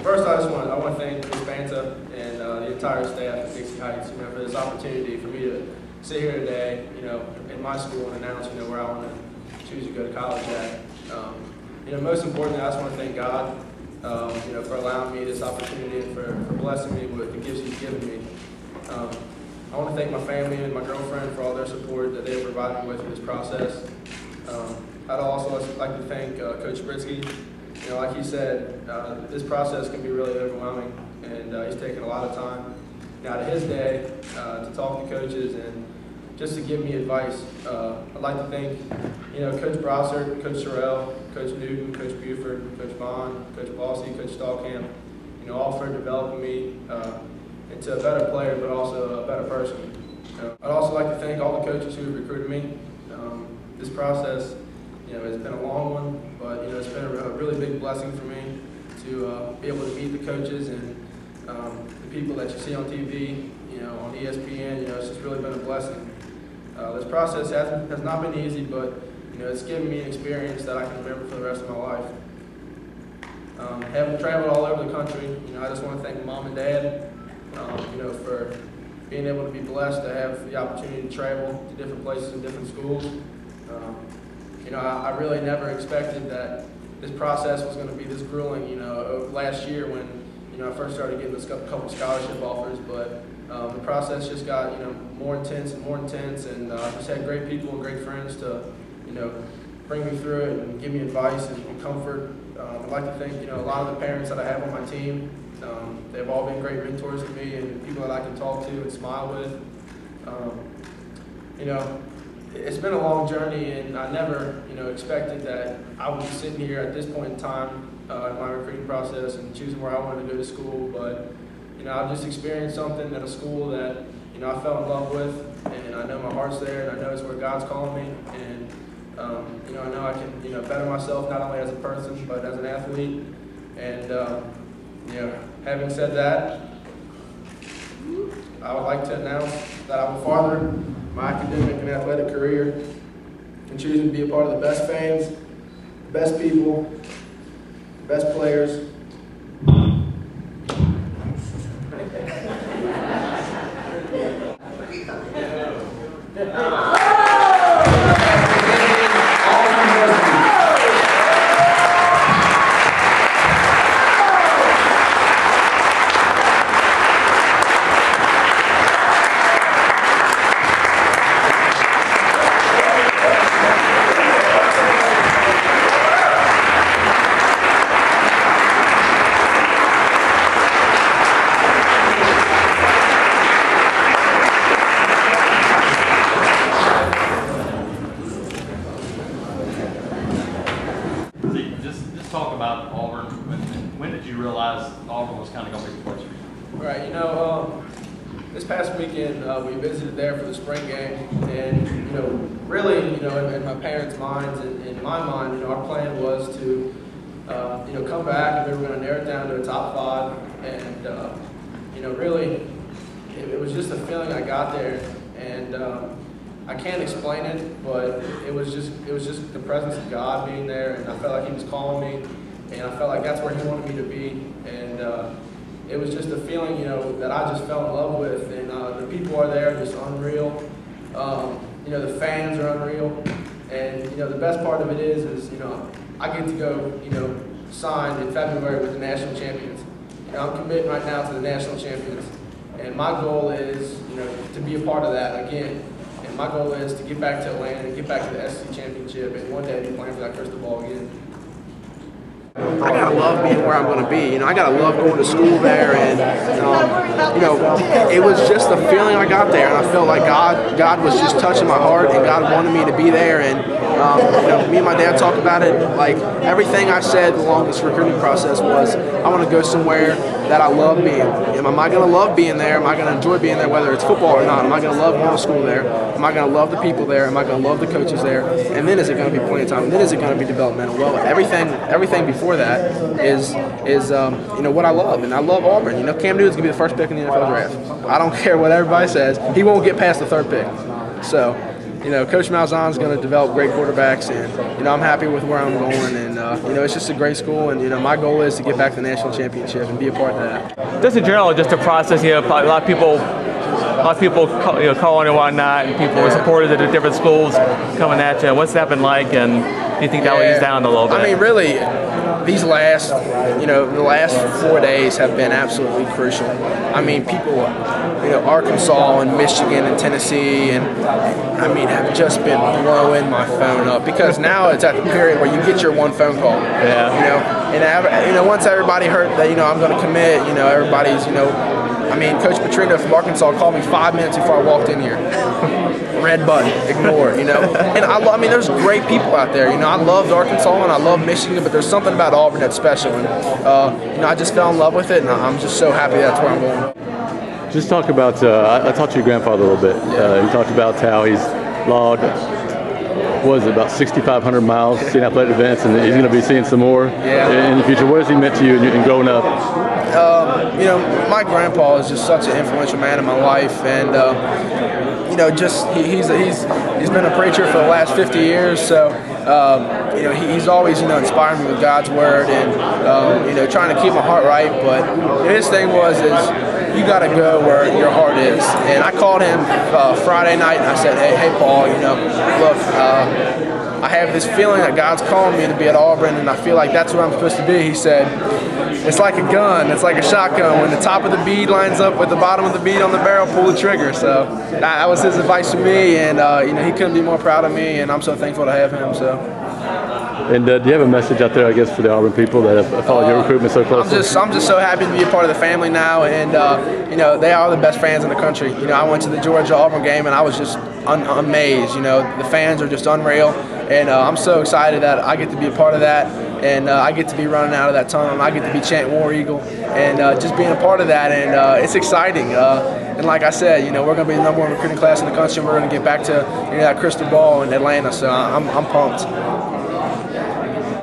First, I want to thank Ms. Banta and the entire staff at Dixie Heights, for this opportunity for me to sit here today, in my school and announce, where I want to choose to go to college at. Most importantly, I just want to thank God, for allowing me this opportunity and for blessing me with the gifts He's given me. I want to thank my family and my girlfriend for all their support that they have provided me with in this process. I'd also like to thank Coach Britsky. Like he said, this process can be really overwhelming, and he's taken a lot of time out of his day to talk to coaches and just to give me advice. I'd like to thank, Coach Brossard, Coach Sorrell, Coach Newton, Coach Buford, Coach Bond, Coach Bossy, Coach Stallcamp, all for developing me into a better player, but also a better person. I'd also like to thank all the coaches who have recruited me. This process, it's been a long one, but it's been a really big blessing for me to be able to meet the coaches and the people that you see on TV, on ESPN. It's just really been a blessing. This process has not been easy, but it's given me an experience that I can remember for the rest of my life. Having traveled all over the country, I just want to thank Mom and Dad, for being able to be blessed to have the opportunity to travel to different places and different schools. I really never expected that this process was going to be this grueling, last year when, I first started getting a couple scholarship offers, but the process just got, more intense and more intense, and I just had great people and great friends to, bring me through it and give me advice and comfort. I'd like to thank, a lot of the parents that I have on my team. They've all been great mentors to me and people that I can talk to and smile with. It's been a long journey, and I never, expected that I would be sitting here at this point in time in my recruiting process and choosing where I wanted to go to school. But, I've just experienced something at a school that, I fell in love with, and I know my heart's there, and I know it's where God's calling me, and, I know I can, better myself not only as a person but as an athlete. And, having said that, I would like to announce that I will further my academic and athletic career and choosing to be a part of the best fans, the best people, the best players. Talk about Auburn. When did you realize Auburn was kind of going to be the place for you? Right, this past weekend we visited there for the spring game, and really, in my parents' minds and in my mind, our plan was to, come back and we were going to narrow it down to a top 5, and really, it was just a feeling I got there, and I can't explain it, but it was just the presence of God being there, and I felt like He was calling me, and I felt like that's where He wanted me to be, and it was just a feeling, that I just fell in love with, and the people are there, just unreal. The fans are unreal, and the best part of it is I get to go, sign in February with the national champions. I'm committing right now to the national champions, and my goal is, to be a part of that again. And my goal is to get back to Atlanta and get back to the SEC championship and one day be playing for that crystal ball again. I gotta love being where I'm going to be. I gotta love going to school there, and it was just the feeling I got there, and I felt like God was just touching my heart, and God wanted me to be there. And me and my dad talked about it. Like everything I said along this recruiting process was, I want to go somewhere that I love being. Am I going to love being there? Am I going to enjoy being there, whether it's football or not? Am I going to love going to school there? Am I going to love the people there? Am I going to love the coaches there? And then is it going to be playing time? And then is it going to be developmental? Well, everything before that is what I love, and I love Auburn. Cam Newton's going to be the first pick in the NFL draft. I don't care what everybody says. He won't get past the 3rd pick. So, Coach Malzahn is going to develop great quarterbacks, and I'm happy with where I'm going, and it's just a great school, and my goal is to get back to the national championship and be a part of that. Just in general, just the process. A lot of people calling and whatnot, and people were supporters at the different schools coming at you. What's that been like, and do you think that will ease down a little bit? I mean, really, these last, the last 4 days have been absolutely crucial. I mean, people, Arkansas and Michigan and Tennessee, and have just been blowing my phone up, because now it's at the period where you get your one phone call. Yeah. And once everybody heard that, I'm going to commit, everybody's, Coach Petrino from Arkansas called me 5 minutes before I walked in here. Red button, ignore, And there's great people out there. I loved Arkansas and I love Michigan, but there's something about Auburn that's special. And, I just fell in love with it, and I'm just so happy that's where I'm going. Just talk about, I talked to your grandfather a little bit. He talked about how he's logged, about 6,500 miles seeing athletic events, and he's going to be seeing some more in the future. What has he meant to you in growing up? My grandpa is just such an influential man in my life, and he's been a preacher for the last 50 years, so he's always inspired me with God's word, and trying to keep my heart right. But his thing is you got to go where your heart is. And I called him Friday night and I said, hey Paul, look, I have this feeling that God's calling me to be at Auburn, and I feel like that's where I'm supposed to be. He said, it's like a gun, it's like a shotgun. When the top of the bead lines up with the bottom of the bead on the barrel, pull the trigger. So that was his advice to me, and he couldn't be more proud of me, and I'm so thankful to have him. So. And do you have a message out there, I guess, for the Auburn people that have followed your recruitment so closely? I'm just so happy to be a part of the family now, and they are the best fans in the country. I went to the Georgia-Auburn game, and I was just amazed. The fans are just unreal, and I'm so excited that I get to be a part of that, and I get to be running out of that tunnel, and I get to be chanting War Eagle, and just being a part of that, and it's exciting. And like I said, we're going to be the #1 recruiting class in the country, and we're going to get back to that crystal ball in Atlanta, so I'm pumped.